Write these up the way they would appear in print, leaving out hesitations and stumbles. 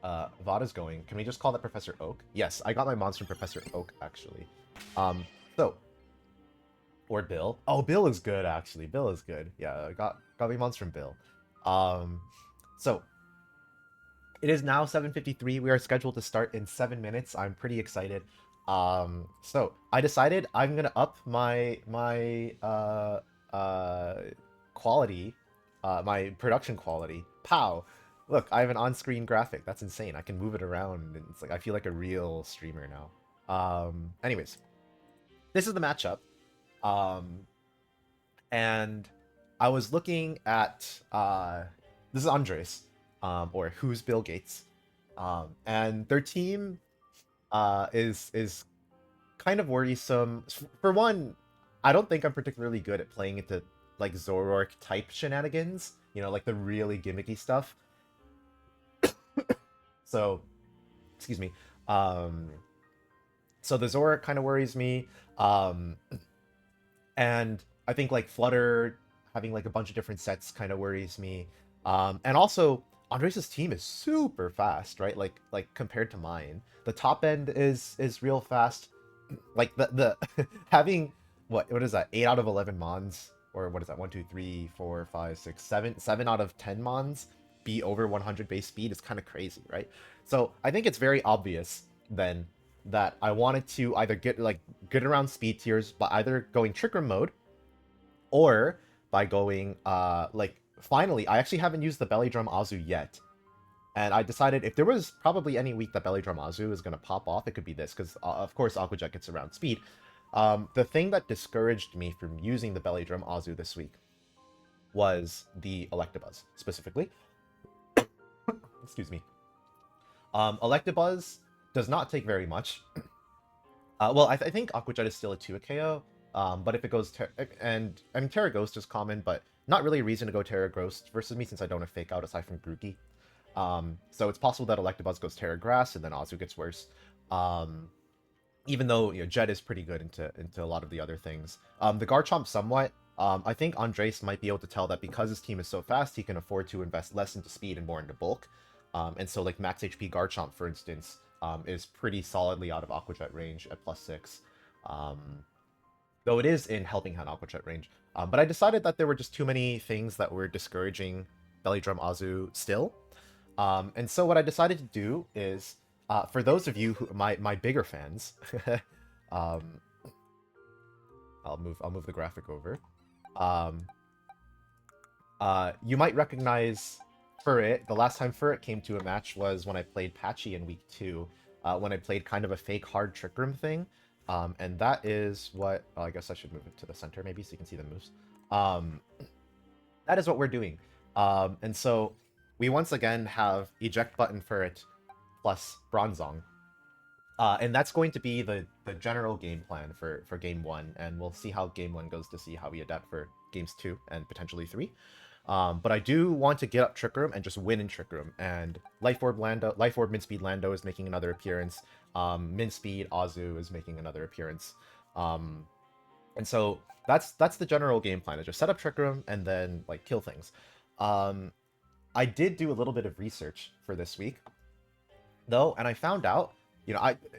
Vada's going. Can we just call that Professor Oak? Yes, I got my mods from Professor Oak, actually. So, or Bill. Oh, Bill is good, actually. Bill is good. Yeah, I got my mods from Bill. Um, so, it is now 7:53. We are scheduled to start in 7 minutes. I'm pretty excited. So I decided I'm gonna up my quality, my production quality. Pow! Look, I have an on-screen graphic. That's insane. I can move it around, and it's like I feel like a real streamer now. Anyways, this is the matchup. Um, and I was looking at this is Andres, or who's Bill Gates, and their team is kind of worrisome. For one, I don't think I'm particularly good at playing into like Zoroark type shenanigans, like the really gimmicky stuff. So, excuse me. Um, so the Zoroark kind of worries me. Um, and I think like Flutter having like a bunch of different sets kind of worries me. And also Andres' team is super fast, right? Like compared to mine, the top end is real fast. Like the having what is that? 8 out of 11 mons, or what is that? 7 out of 10 mons be over 100 base speed is kind of crazy, right? So I think it's very obvious then that I wanted to either get around speed tiers by either going Trick Room mode or by going like finally I actually haven't used the Belly Drum Azu yet. And I decided if there was probably any week that Belly Drum Azu is gonna pop off, it could be this, because of course Aqua Jet gets around speed. The thing that discouraged me from using the Belly Drum Azu this week was the Electabuzz specifically. Excuse me. Electabuzz does not take very much. Well, I think Aqua Jet is still a 2 KO. But if it goes and I mean Terra Ghost is common, but not really a reason to go Terra Ghost versus me since I don't have Fake Out aside from Grookey. So it's possible that Electabuzz goes Terra Grass and then Azu gets worse. Um, Even though Jet is pretty good into a lot of the other things. The Garchomp somewhat. I think Andres might be able to tell that because his team is so fast, he can afford to invest less into speed and more into bulk. And so like max HP Garchomp, for instance, is pretty solidly out of Aqua Jet range at +6. Um, though it is in Helping Hand Aqua Jet range. But I decided that there were just too many things that were discouraging Belly Drum Azu still. And so what I decided to do is, for those of you who my bigger fans, um, I'll move the graphic over. Um, you might recognize Furret. The last time Furret came to a match was when I played Patchy in week 2, when I played kind of a fake hard Trick Room thing. And that is what, I guess I should move it to the center maybe so you can see the moves. That is what we're doing. And so we once again have eject button Furret plus Bronzong. And that's going to be the general game plan for game 1, and we'll see how game 1 goes to see how we adapt for games 2 and potentially 3. But I do want to get up Trick Room and just win in Trick Room. And Life Orb Midspeed Lando is making another appearance. Midspeed Azu is making another appearance. And so that's the general game plan. Is just set up Trick Room and then like kill things. I did do a little bit of research for this week, though, and I found out,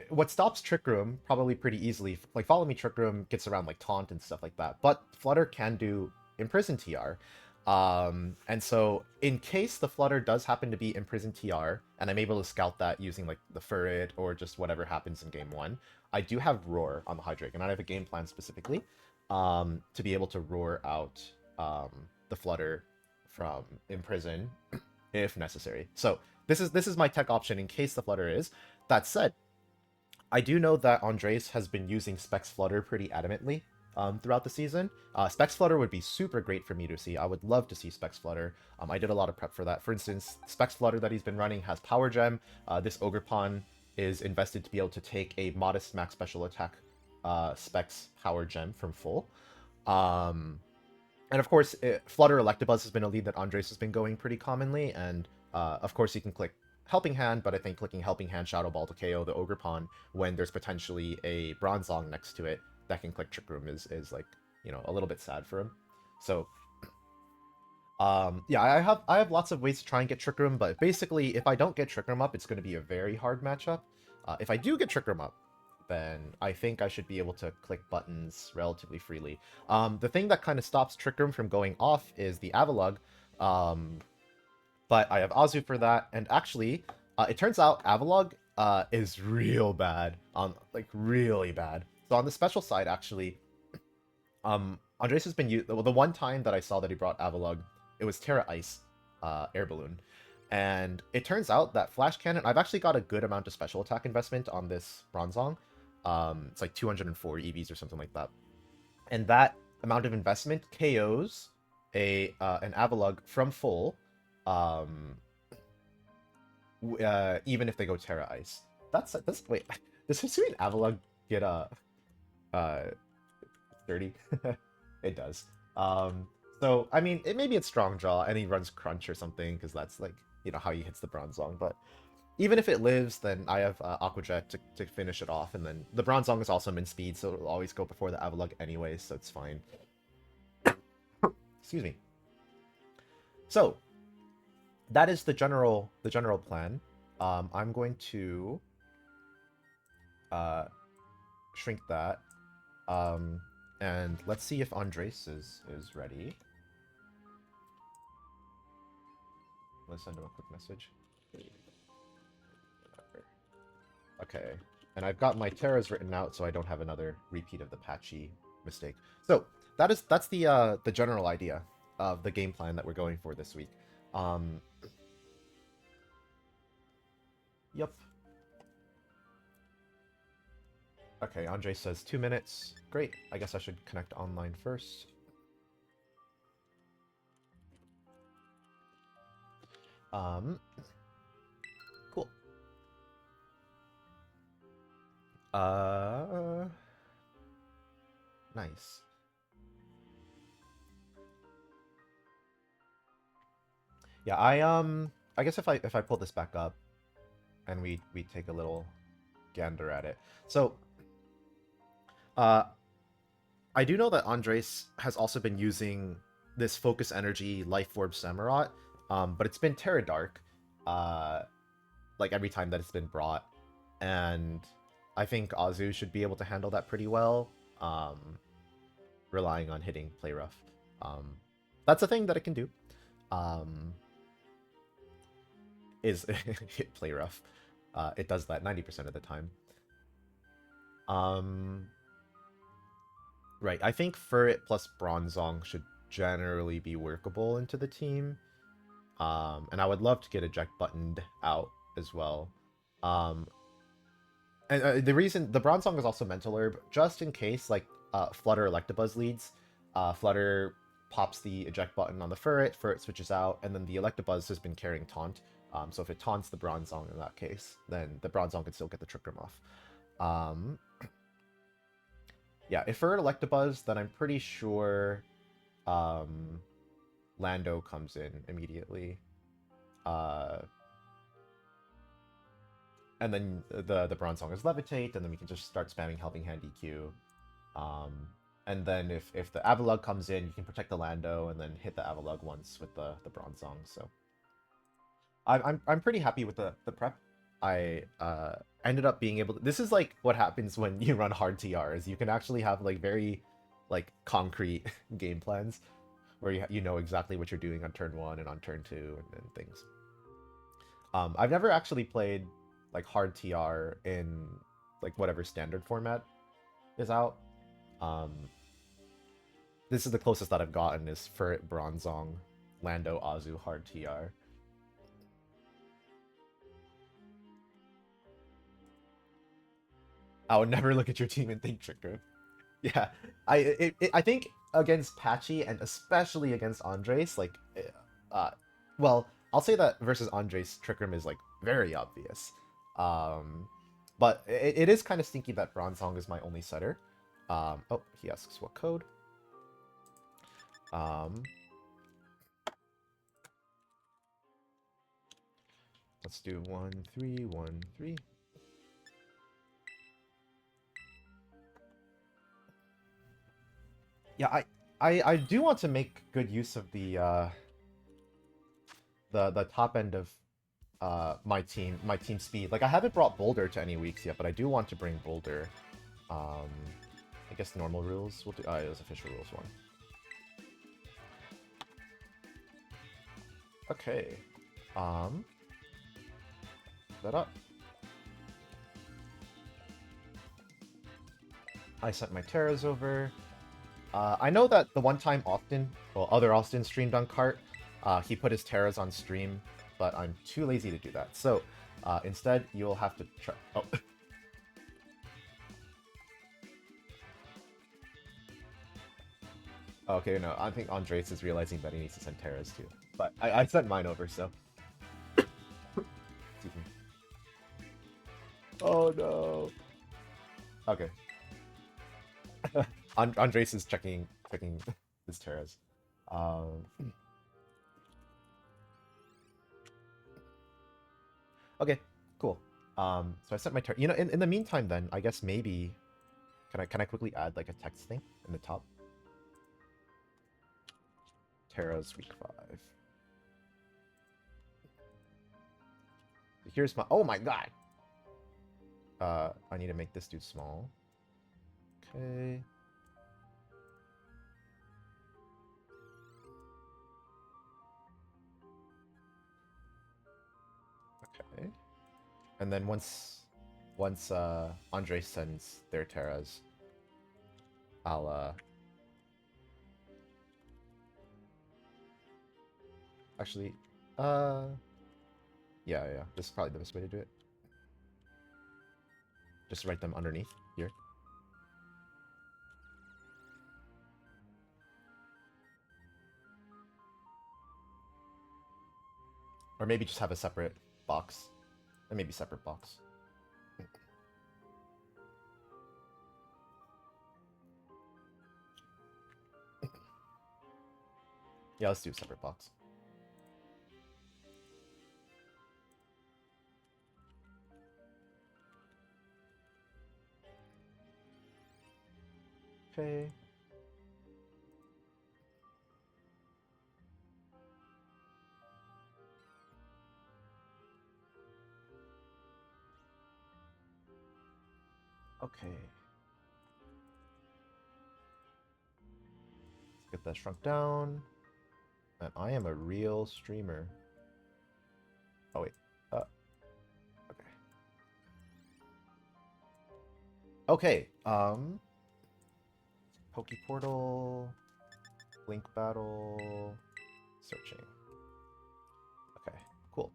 what stops Trick Room probably pretty easily. Like Follow Me Trick Room gets around like Taunt and stuff like that, but Flutter can do Imprison TR. And so in case the Flutter does happen to be Imprison TR, and I'm able to scout that using like the Furret or just whatever happens in game 1, I do have Roar on the Hydreigon, and I have a game plan specifically to be able to roar out the Flutter from Imprison if necessary. So this is my tech option in case the Flutter is. That said, I do know that Andres has been using Specs Flutter pretty adamantly throughout the season. Specs Flutter would be super great for me to see. I would love to see Specs Flutter. I did a lot of prep for that. For instance, Specs Flutter that he's been running has Power Gem. This Ogerpon is invested to be able to take a modest max special attack Specs Power Gem from full. And of course, Flutter Electabuzz has been a lead that Andres has been going pretty commonly, and of course you can click Helping Hand, but I think clicking Helping Hand Shadow Ball to KO the Ogerpon when there's potentially a Bronzong next to it that can click Trick Room is like, a little bit sad for him. So Yeah, I have lots of ways to try and get Trick Room, but basically, if I don't get Trick Room up, it's going to be a very hard matchup. If I do get Trick Room up, then I think I should be able to click buttons relatively freely. The thing that kind of stops Trick Room from going off is the Avalug, um, but I have AZU for that, and actually, it turns out Avalug is real bad, like really bad. So on the special side, actually, Andres has been the one time that I saw that he brought Avalug, it was Terra Ice, air balloon, and it turns out that Flash Cannon. I've actually got a good amount of special attack investment on this Bronzong. It's like 204 EVs or something like that, and that amount of investment KOs an Avalug from full, um, even if they go Terra Ice. That's wait. Does Hisuian Avalug get a 30? It does. So I mean, maybe it's strong jaw and he runs crunch or something because that's like how he hits the Bronzong. But even if it lives, then I have Aqua Jet to finish it off, and then the Bronzong is also min speed, so it'll always go before the Avalug anyway, so it's fine. Excuse me. So that is the general plan. I'm going to shrink that. And let's see if Andres is ready. Let's send him a quick message. Okay. And I've got my Terras written out so I don't have another repeat of the patchy mistake. So that's the general idea of the game plan that we're going for this week. Yep. Okay, Andre says 2 minutes. Great. I guess I should connect online first. Cool. Nice. Yeah, I guess if I pull this back up and we take a little gander at it. So I do know that Andres has also been using this Focus Energy Life Orb Samurott, but it's been Terra Dark, like every time that it's been brought, and I think AZU should be able to handle that pretty well, relying on hitting Play Rough. That's a thing that it can do. Is hit Play Rough. It does that 90% of the time. Right, I think Furret plus Bronzong should generally be workable into the team. And I would love to get Eject buttoned out as well. And the reason the Bronzong is also Mental Herb, just in case like Flutter Electabuzz leads, Flutter pops the Eject button on the Furret switches out, and then the Electabuzz has been carrying Taunt. So if it taunts the Bronzong in that case, then the Bronzong can still get the Trick Room off. Yeah, if for Electabuzz, then I'm pretty sure Lando comes in immediately. And then the Bronzong is Levitate, and then we can just start spamming Helping Hand EQ. And then if the Avalug comes in, you can protect the Lando and then hit the Avalug once with the Bronzong. So I'm pretty happy with the prep. I ended up being able to... This is like what happens when you run hard TRs. You can actually have like very like concrete game plans where you know exactly what you're doing on turn 1 and on turn 2 and things. I've never actually played like hard TR in like whatever standard format is out. This is the closest that I've gotten is Furret, Bronzong, Lando, AZU, hard TR. I would never look at your team and think Trick Room. Yeah, I think against Patchy and especially against Andres, like, well, I'll say that versus Andres, Trick Room is like very obvious. But it is kind of stinky that Bronzong is my only setter. Oh, he asks what code. Let's do 1313. Yeah, I do want to make good use of the the top end of my team speed. Like I haven't brought Boulder to any weeks yet, but I do want to bring Boulder. I guess normal rules will do. It was official rules one. Okay. That up. I sent my Terras over. I know that the one time Austin, well, other Austin streamed on Cart, he put his Terras on stream, but I'm too lazy to do that. So instead, you'll have to try. Oh. Okay, no, I think Andres is realizing that he needs to send Terras too. But I sent mine over, so. Excuse me. Oh no. Okay. Andres is checking his Terras. Okay, cool. So I sent my Terra. You know, in the meantime, then I guess maybe can I quickly add like a text thing in the top? Terra's week 5. Here's my. Oh my god. I need to make this dude small. Okay. Okay. And then once Andre sends their Terras, I'll actually yeah, this is probably the best way to do it. Just write them underneath here. Or maybe just have a separate box. And maybe separate box. Yeah, let's do a separate box. Okay. Okay. Let's get that shrunk down. And I am a real streamer. Oh wait. Okay. Okay. Pokeportal. Link battle. Searching. Okay, cool.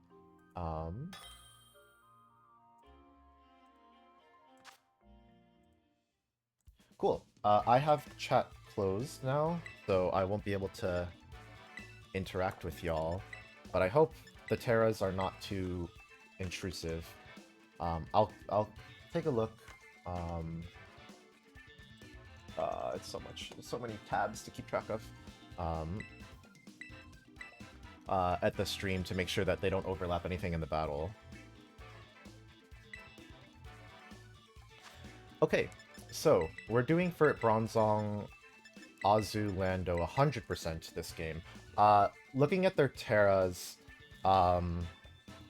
Cool. I have chat closed now, so I won't be able to interact with y'all. But I hope the Terras are not too intrusive. I'll take a look. It's so much. There's so many tabs to keep track of. At the stream to make sure that they don't overlap anything in the battle. Okay, so we're doing for Bronzong, AZU, Lando 100% this game. Looking at their Terras, the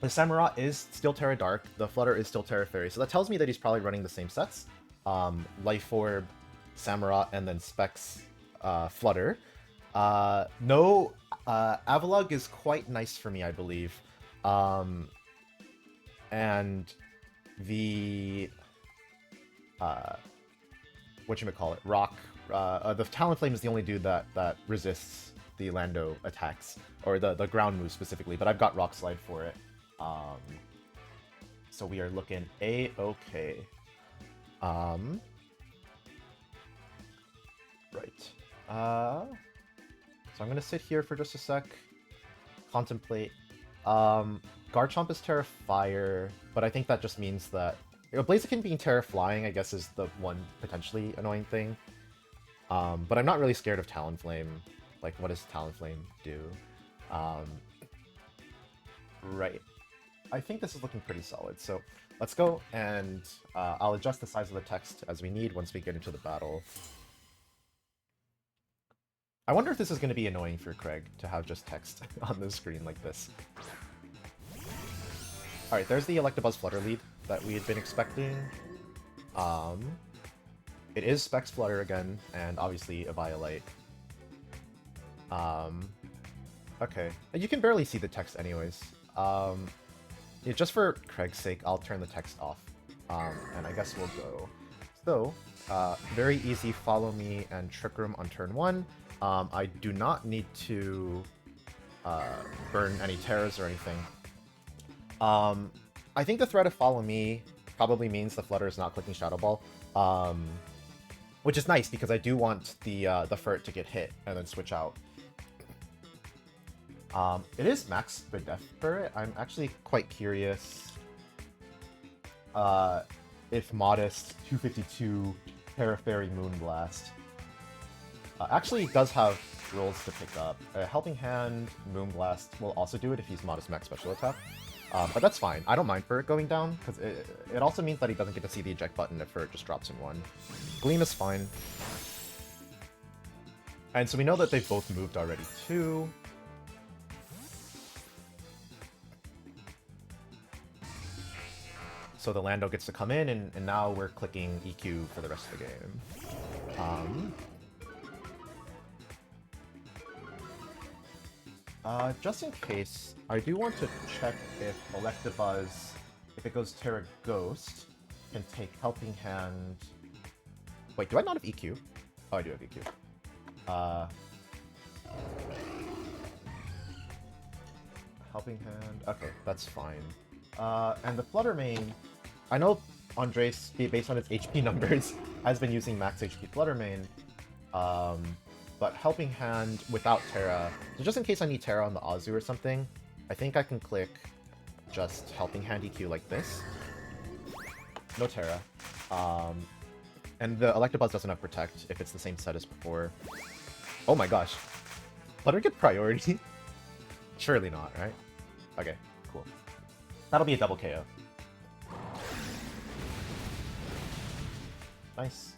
Samurott is still Terra Dark, the Flutter is still Terra Fairy, so that tells me that he's probably running the same sets. Life Orb, Samurott, and then Specs Flutter. No, Avalugg is quite nice for me, I believe. And the whatchamacallit, Rock, the Talonflame is the only dude that resists the Lando attacks, or the ground moves specifically, but I've got Rock Slide for it. So we are looking A-okay. Right. So I'm gonna sit here for just a sec, contemplate. Garchomp is Terra Fire, but I think that just means that Blaziken being Terra Flying, I guess, is the one potentially annoying thing. But I'm not really scared of Talonflame. Like, what does Talonflame do? Right. I think this is looking pretty solid, so let's go, and I'll adjust the size of the text as we need once we get into the battle. I wonder if this is going to be annoying for Craig to have just text on the screen like this. Alright, there's the Electabuzz Flutter lead that we had been expecting. It is Specs Flutter again, and obviously a Violite. Okay. You can barely see the text anyways. Yeah, just for Craig's sake, I'll turn the text off. And I guess we'll go. So, very easy Follow Me and Trick Room on turn 1. I do not need to burn any Terras or anything. I think the threat of Follow Me probably means the Flutter is not clicking Shadow Ball. Which is nice because I do want the Furt to get hit and then switch out. It is max good def for it. I'm actually quite curious if Modest 252 Terra Fairy Moonblast actually does have rolls to pick up. Helping Hand Moonblast will also do it if he's Modest max special attack. But that's fine. I don't mind for it going down, because it also means that he doesn't get to see the eject button if it just drops in 1. Gleam is fine. And so we know that they've both moved already too. So the Lando gets to come in, and now we're clicking EQ for the rest of the game. Just in case, I do want to check if Electabuzz, if it goes Terra Ghost, can take Helping Hand... Wait, do I not have EQ? Oh, I do have EQ. Helping Hand... Okay, that's fine. And the Flutter main... I know Andres, based on its HP numbers, has been using max HP Flutter main. But Helping Hand without Terra, so just in case I need Terra on the AZU or something, I think I can click just Helping Hand EQ like this. No Terra. And the Electabuzz doesn't have Protect if it's the same set as before. Oh my gosh. Flutter get priority? Surely not, right? Okay, cool. That'll be a double KO. Nice.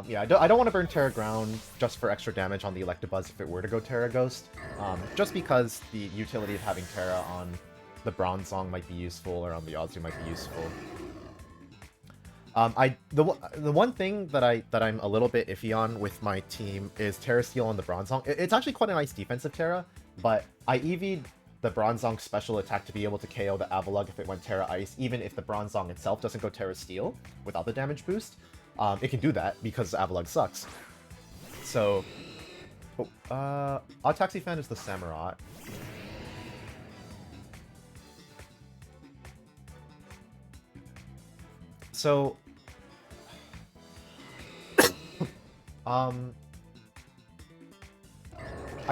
Yeah, I don't want to burn Terra Ground just for extra damage on the Electabuzz if it were to go Terra Ghost. Just because the utility of having Terra on the Bronzong might be useful, or on the AZU might be useful. The one thing that I'm a little bit iffy on with my team is Terra Steel on the Bronzong. It's actually quite a nice defensive Terra, but I EV'd the Bronzong special attack to be able to KO the Avalugg if it went Terra Ice, even if the Bronzong itself doesn't go Terra Steel without the damage boost. It can do that because Avalugg sucks. So, Odd Taxi Fan is the Samurott. So, I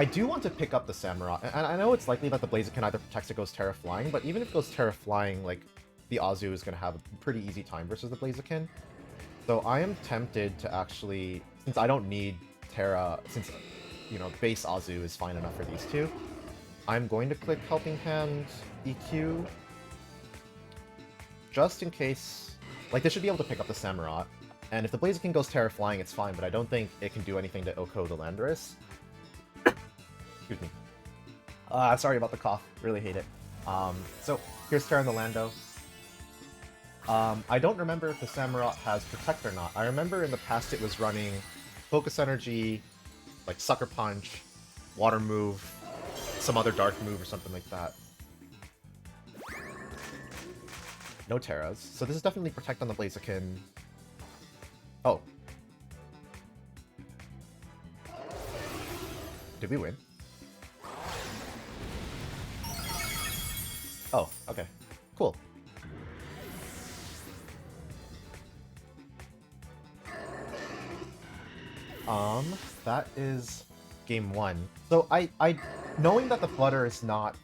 do want to pick up the Samurott, and I know it's likely that the Blaziken either protects or goes Terra Flying, but even if it goes Terra Flying, like, the AZU is going to have a pretty easy time versus the Blaziken. So I am tempted to actually, since I don't need Terra, since, you know, base AZU is fine enough for these two, I'm going to click Helping Hand EQ, just in case. Like, this should be able to pick up the Samurott, and if the Blaziken goes Terra Flying, it's fine, but I don't think it can do anything to Oko the Landorus. Excuse me. Sorry about the cough, really hate it. So, here's Terra and the Lando. I don't remember if the Samurott has Protect or not. I remember in the past it was running Focus Energy, like Sucker Punch, Water Move, some other Dark Move or something like that. No Terras. So this is definitely Protect on the Blaziken. Oh. Did we win? Oh, okay. Cool. That is game 1. So knowing that the Flutter is not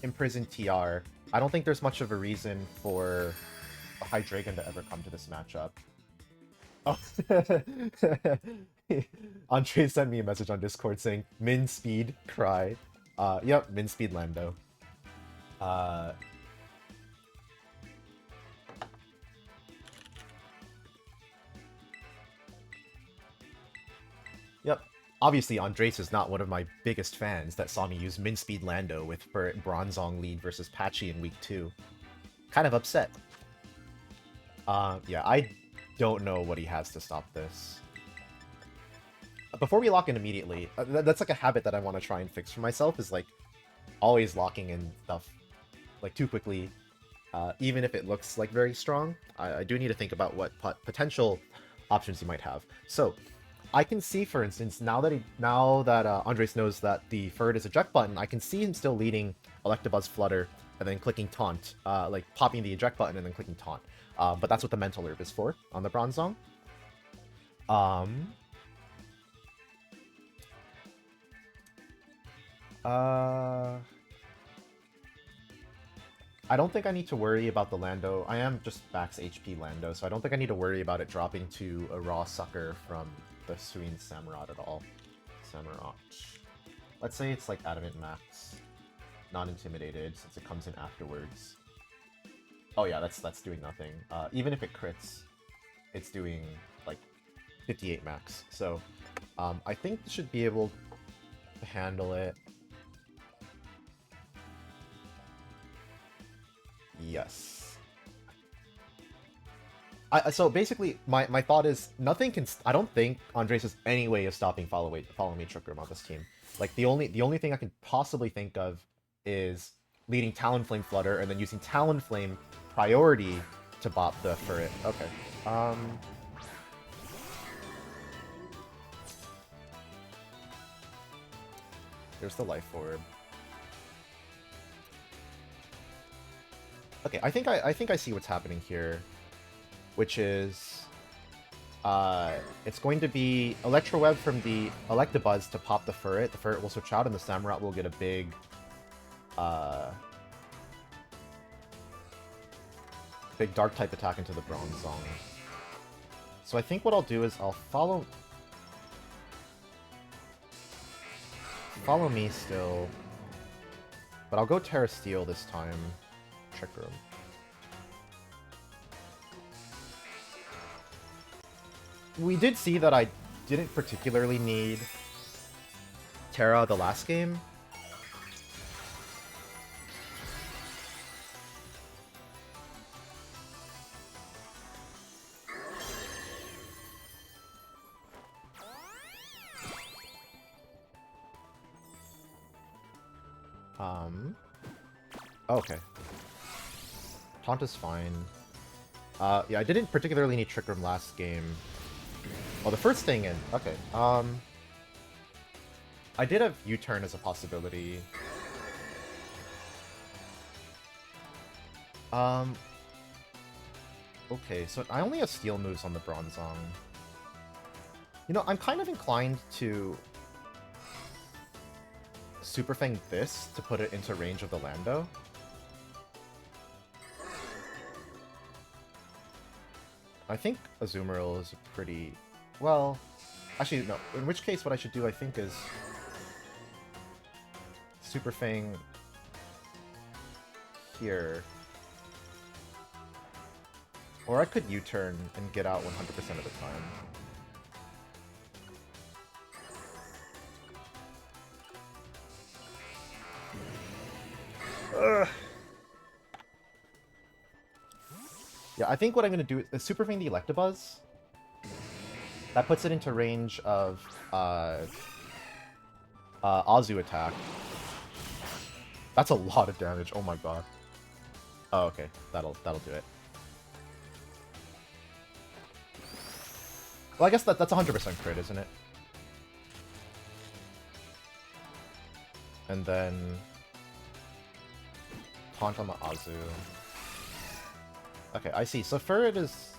imprisoned TR, I don't think there's much of a reason for a Hydreigon to ever come to this matchup. Oh. Andre sent me a message on Discord saying, Min speed, cry. Yep, min speed Lando. Yep. Obviously, Andres is not one of my biggest fans that saw me use Min Speed Lando with Ferret Bronzong lead versus Patchy in week 2. Kind of upset. Yeah, I don't know what he has to stop this. Before we lock in immediately, that's like a habit that I want to try and fix for myself, is like always locking in stuff like too quickly, even if it looks like very strong. I do need to think about what potential options he might have. So I can see, for instance, now that Andres knows that the Ferret is eject button, I can see him still leading Electabuzz Flutter and then clicking Taunt, like popping the eject button and then clicking Taunt. But that's what the Mental Herb is for on the Bronzong. I don't think I need to worry about the Lando. I am just max HP Lando, so I don't think I need to worry about it dropping to a raw sucker from the Suin Samurott at all. Samurott. Let's say it's like Adamant Max. Not intimidated, since it comes in afterwards. Oh yeah, that's doing nothing. Even if it crits, it's doing like 58 max. So I think it should be able to handle it. Yes. So basically, my thought is nothing can. I don't think Andres has any way of stopping Follow Me Trick Room on this team. Like the only thing I can possibly think of is leading Talonflame Flutter and then using Talonflame priority to bop the Ferret. Okay. There's the Life Orb. Okay, I think I see what's happening here, which is it's going to be Electro Web from the Electabuzz to pop the Ferret. The Ferret will switch out, and the Samurott will get a big big Dark type attack into the Bronzong. So I think what I'll do is I'll follow me still, but I'll go Terra Steel this time. Trick Room. We did see that I didn't particularly need Terra the last game. Okay. Taunt is fine. Yeah, I didn't particularly need Trick Room last game. Oh, the first thing in. Okay. I did have U-turn as a possibility. Okay, so I only have Steel moves on the Bronzong. You know, I'm kind of inclined to Super Fang this to put it into range of the Lando. I think Azumarill is a pretty... Well, actually, no. In which case, what I should do, I think, is Super Fang here. Or I could U-turn and get out 100% of the time. Ugh. Yeah, I think what I'm going to do is Super Fang the Electabuzz. That puts it into range of AZU attack. That's a lot of damage. Oh my god. Oh, okay. That'll do it. Well, I guess that's 100% crit, isn't it? And then taunt on the AZU. Okay, I see. So Ferret is...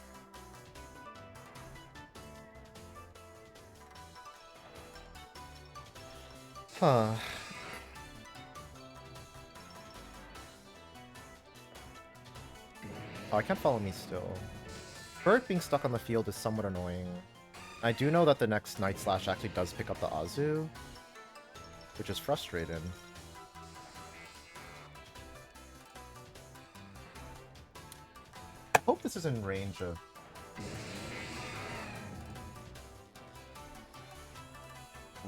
Huh. Oh, I can't follow me still. Ferret being stuck on the field is somewhat annoying. I do know that the next Night Slash actually does pick up the AZU, which is frustrating. I hope this is in range of...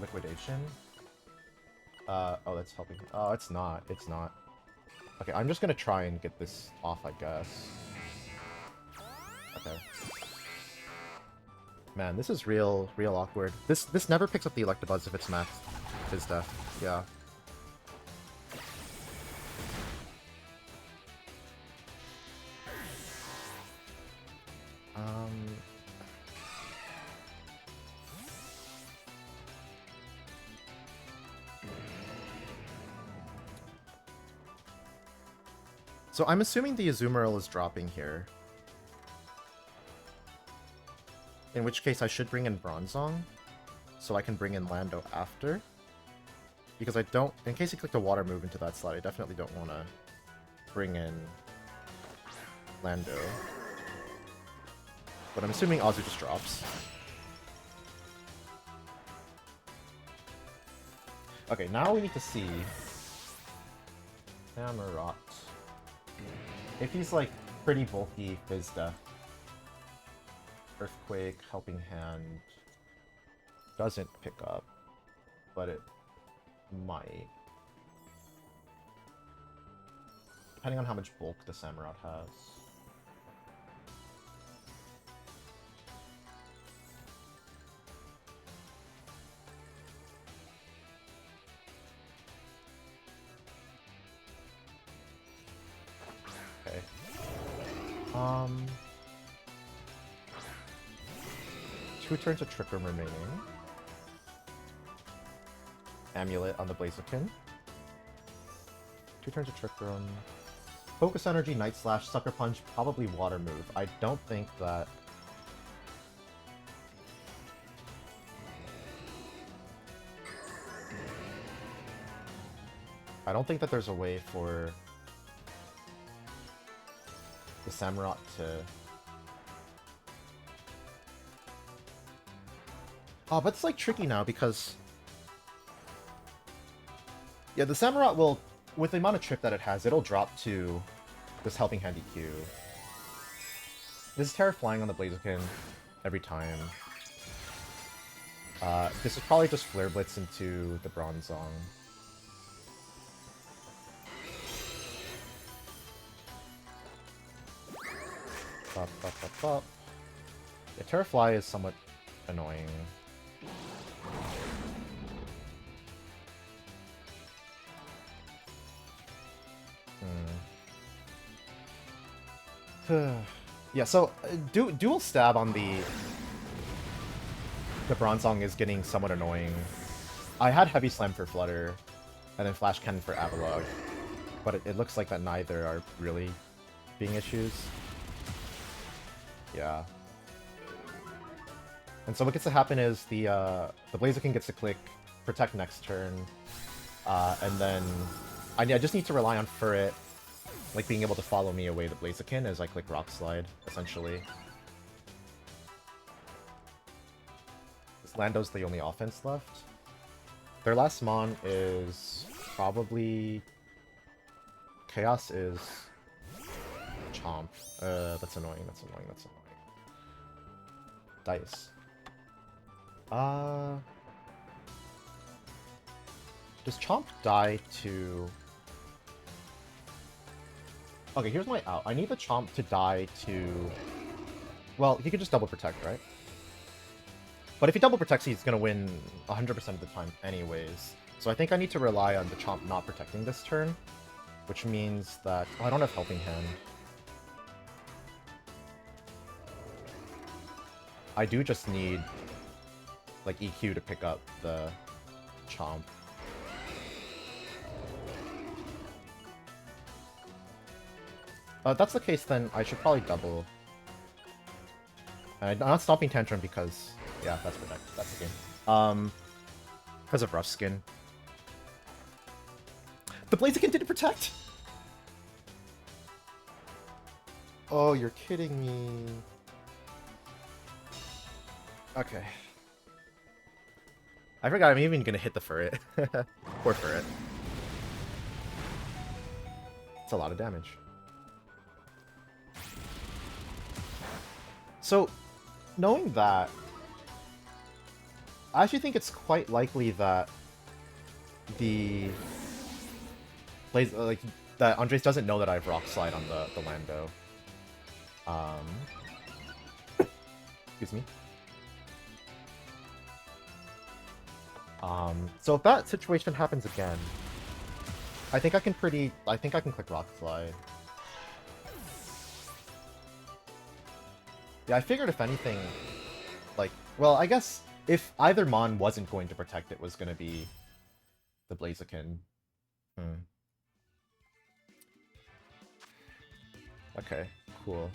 liquidation. Oh, that's helping. Oh, it's not. It's not. Okay, I'm just gonna try and get this off, I guess. Okay. Man, this is real awkward. This never picks up the Electabuzz if it's maxed. His death. Yeah. So I'm assuming the Azumarill is dropping here. In which case I should bring in Bronzong, so I can bring in Lando after. Because I don't... In case he clicked a water move into that slot, I definitely don't want to bring in Lando. But I'm assuming AZU just drops. Okay, now we need to see... Samurott. If he's, like, pretty bulky, Fizz Death. Earthquake, Helping Hand... doesn't pick up. But it might. Depending on how much bulk the Samurott has. Okay. 2 turns of Trick Room remaining. Amulet on the Blaziken. 2 turns of Trick Room. Focus Energy, Night Slash, Sucker Punch, probably Water move. I don't think that... I don't think that there's a way for the Samurott to... Oh, but it's like tricky now because... Yeah, the Samurott will, with the amount of trip that it has, it'll drop to this Helping Hand EQ. This is Terra Flying on the Blaziken every time. This is probably just Flare Blitz into the Bronzong. Bop, bop, bop, bop. Yeah, Terra Fly is somewhat annoying. Yeah, so dual stab on the Bronzong is getting somewhat annoying. I had Heavy Slam for Flutter, and then Flash Cannon for Avalugg, but it looks like that neither are really being issues. Yeah. And so what gets to happen is the Blaziken gets to click Protect next turn, and then I just need to rely on Furret, like being able to follow me away the Blaziken as I click Rock Slide, essentially. This Lando's the only offense left. Their last Mon is probably... Chaos is... Chomp. That's annoying, that's annoying, that's annoying. Dice. Does Chomp die to... Okay, here's my out. I need the Chomp to die to... Well, he could just double protect, right? But if he double protects, he's gonna win 100% of the time anyways. So I think I need to rely on the Chomp not protecting this turn, which means that... Oh, I don't have Helping Hand. I do just need, like, EQ to pick up the Chomp. If that's the case, then I should probably double. I'm not stopping Tantrum because... Yeah, that's protect. That's the game. Because of Rough Skin. The Blaziken didn't protect? Oh, you're kidding me. Okay. I forgot I'm even gonna hit the Furret. Poor Furret. It's a lot of damage. So, knowing that, I actually think it's quite likely that the that Andres doesn't know that I have Rock Slide on the Lando. Excuse me. So if that situation happens again, I think I can click Rock Slide. Yeah, I figured if anything, like, well, I guess if either Mon wasn't going to protect it, was going to be the Blaziken. Okay, cool.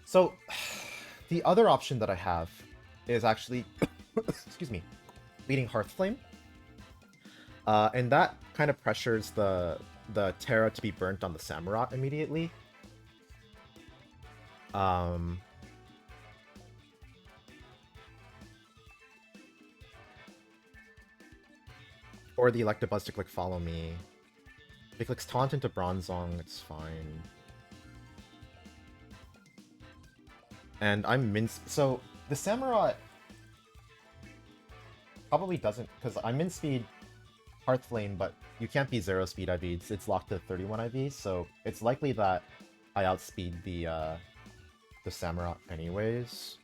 So, the other option that I have is actually, excuse me, leading Hearthflame. And that kind of pressures the Terra to be burnt on the Samurott immediately. Or the Electabuzz to click Follow Me. If he clicks Taunt into Bronzong, it's fine. And I'm so the Samurott probably doesn't, because I'm min speed Hearthflame, but you can't be 0 speed IV. It's locked to 31 IV, so it's likely that I outspeed the Samurott anyways.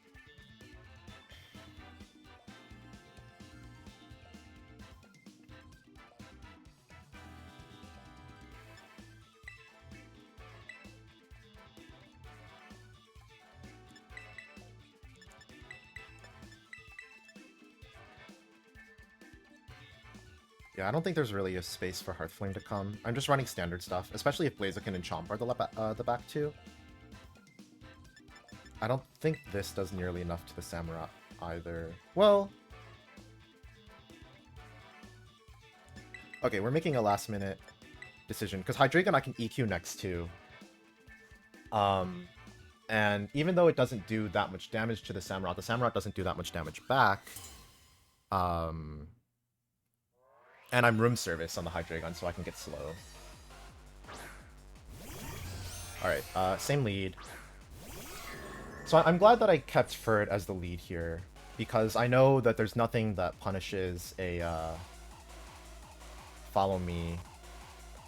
Yeah, I don't think there's really a space for Hearthflame to come. I'm just running standard stuff, especially if Blaziken and Chomp are the back two. I don't think this does nearly enough to the Samurott either. Well... Okay, we're making a last-minute decision, because Hydreigon I can EQ next to. And even though it doesn't do that much damage to the Samurott doesn't do that much damage back. And I'm room service on the Hydreigon, so I can get slow. Alright, same lead. So I'm glad that I kept Furt as the lead here, because I know that there's nothing that punishes a Follow Me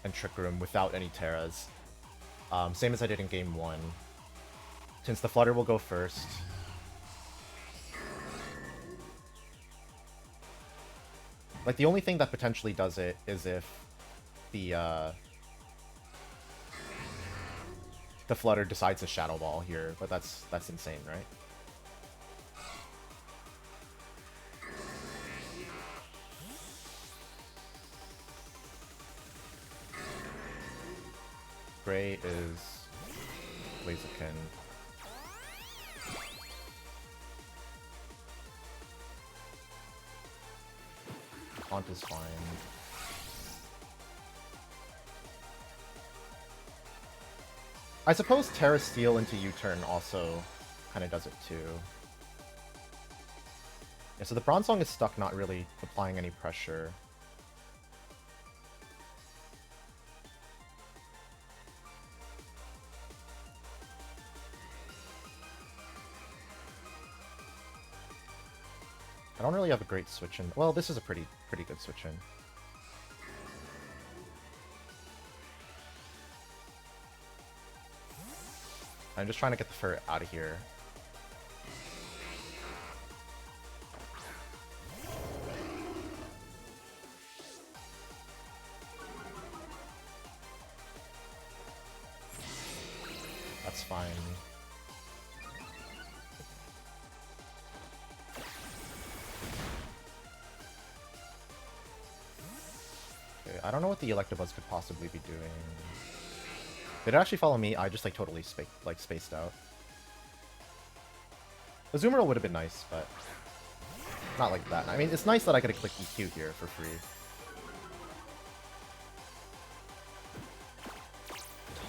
and Trick Room without any Terras. Same as I did in Game 1. Since the Flutter will go first. Like, the only thing that potentially does it is if the Flutter decides to Shadow Ball here, but that's insane, right? Gray is Blaziken. Taunt is fine. I suppose Terra Steel into U-turn also kind of does it too. Yeah, so the Bronzong is stuck, not really applying any pressure. I don't really have a great switch in. Well, this is a pretty good switch in. I'm just trying to get the Fur out of here. That's fine. Okay, I don't know what the Electabuzz could possibly be doing. Did it actually follow me? I just like totally spaced out. The Azumarill would have been nice, but not like that. I mean, it's nice that I could have clicked EQ here for free.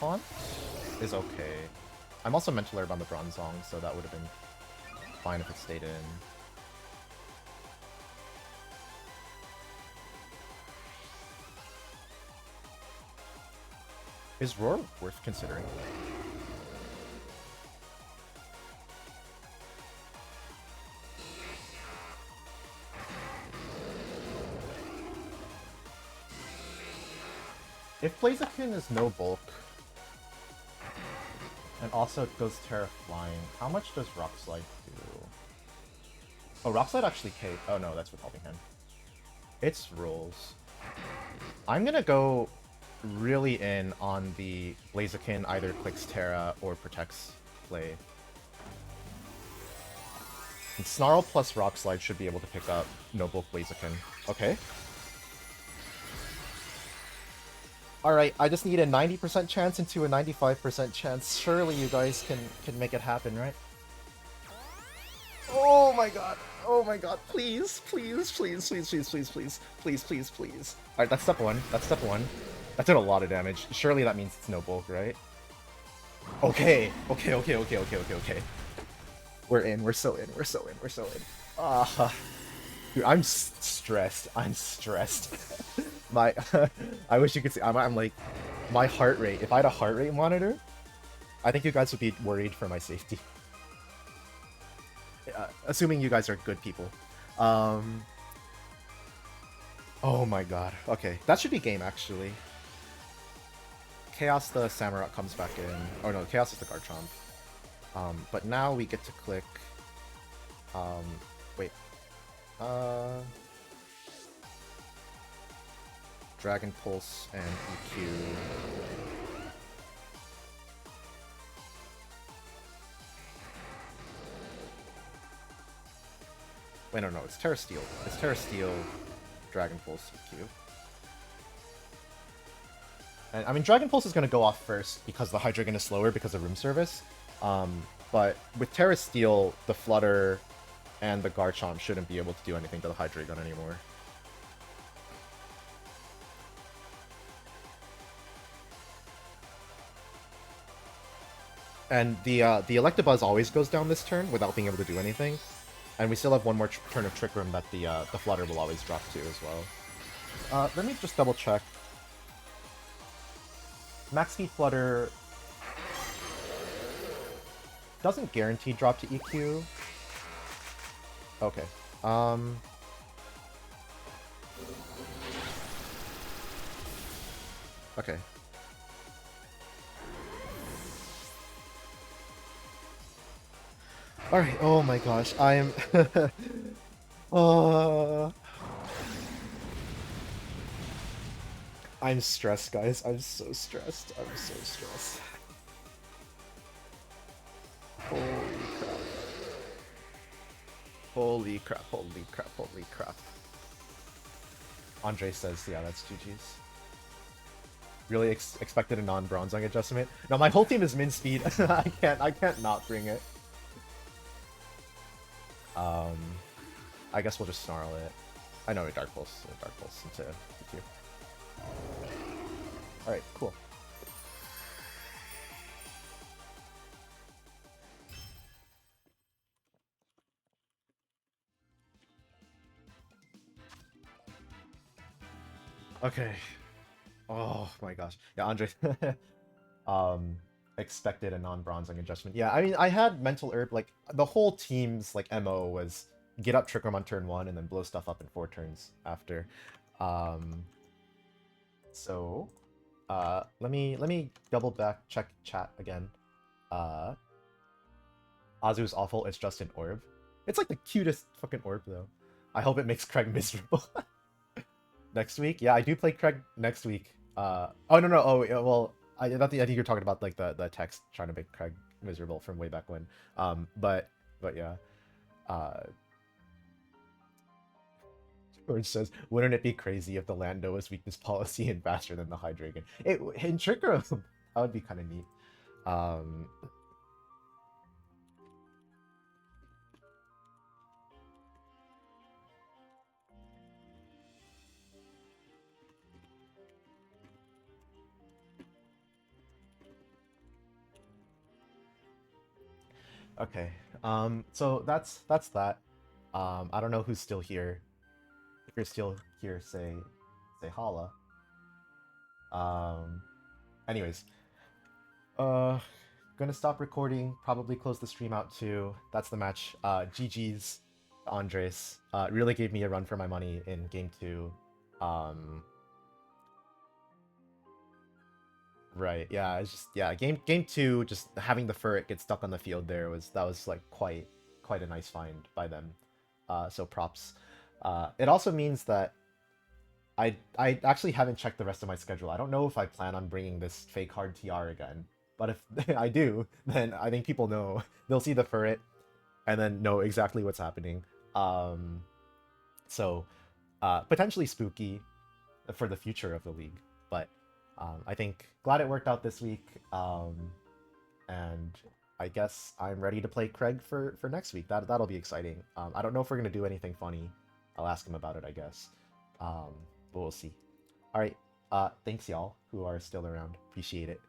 Taunt is okay. I'm also Mental Herb on the Bronzong, so that would have been fine if it stayed in. Is Roar worth considering? If Blaziken is no bulk, and also it goes Terra Flying, how much does Rock Slide do? Oh, Rock Slide actually K. Oh no, that's with Helping Hand. It's rules. I'm gonna go really in on the Blaziken either clicks Terra or protects play. And Snarl plus Rock Slide should be able to pick up no bulk Blaziken. Okay. Alright, I just need a 90% chance into a 95% chance. Surely you guys can make it happen, right? Oh my god. Oh my god. Please, please, please, please, please, please, please, please, please, please. Alright, that's step one. That's step one. That did a lot of damage. Surely that means it's no bulk, right? Okay. Okay, okay, okay, okay, okay, okay. We're in. We're so in. We're so in. We're so in. Ah. Dude, I'm stressed. I'm stressed. My, I wish you could see. I'm like, my heart rate. If I had a heart rate monitor, I think you guys would be worried for my safety. Assuming you guys are good people. Oh my god. Okay, that should be game actually. Chaos the Samurott comes back in. Oh no, Chaos is the Garchomp. But now we get to click. Wait. Dragon Pulse and EQ. Wait, no, it's Terra Steel. It's Terra Steel, Dragon Pulse, EQ. And, I mean, Dragon Pulse is going to go off first because the Hydreigon is slower because of room service. But with Terra Steel, the Flutter and the Garchomp shouldn't be able to do anything to the Hydreigon anymore. And the Electabuzz always goes down this turn without being able to do anything. And we still have one more turn of Trick Room that the Flutter will always drop to as well. Let me just double check. Max Speed Flutter doesn't guarantee drop to EQ. Okay. Okay. Alright, oh my gosh, I am... I'm stressed, guys. I'm so stressed. I'm so stressed. Holy crap. Holy crap, holy crap, holy crap. Andre says, yeah, that's GG's. Really expected a non-Bronzong adjustment? No, my whole team is min speed. I can't not bring it. I guess we'll just snarl it. I know, Dark Pulse into EQ. Alright, cool. Okay. Oh my gosh. Yeah, Andre. Expected a non-Bronzong adjustment. Yeah, I mean, I had Mental Herb, like, the whole team's, like, MO was get up Trick Room on turn 1 and then blow stuff up in 4 turns after. So, let me double back check chat again. AZU's awful, it's just an orb. It's like the cutest fucking orb though. I hope it makes Craig miserable. Next week? Yeah, I do play Craig next week. Oh no, oh yeah, well, I think you're talking about like the text trying to make Craig miserable from way back when. But yeah. George says, wouldn't it be crazy if the Lando was weakness policy and faster than the Hydreigon? In Trick Room, that would be kind of neat. Okay. So that's that. I don't know who's still here. If you're still here, say holla. Um, anyways, uh, gonna stop recording. Probably close the stream out too. That's the match. GG's Andres. Really gave me a run for my money in game two. Um, right. Yeah. It's just yeah. Game two. Just having the ferret get stuck on the field there was like quite a nice find by them. So props. It also means that I actually haven't checked the rest of my schedule. I don't know if I plan on bringing this fake hard TR again. But if I do, then I think people know. They'll see the ferret and then know exactly what's happening. Um, so potentially spooky for the future of the league. But I think glad it worked out this week. And I guess I'm ready to play Craig for next week. That'll be exciting. I don't know if we're gonna do anything funny. I'll ask him about it, I guess. Um, but we'll see. All right. Thanks y'all who are still around. Appreciate it.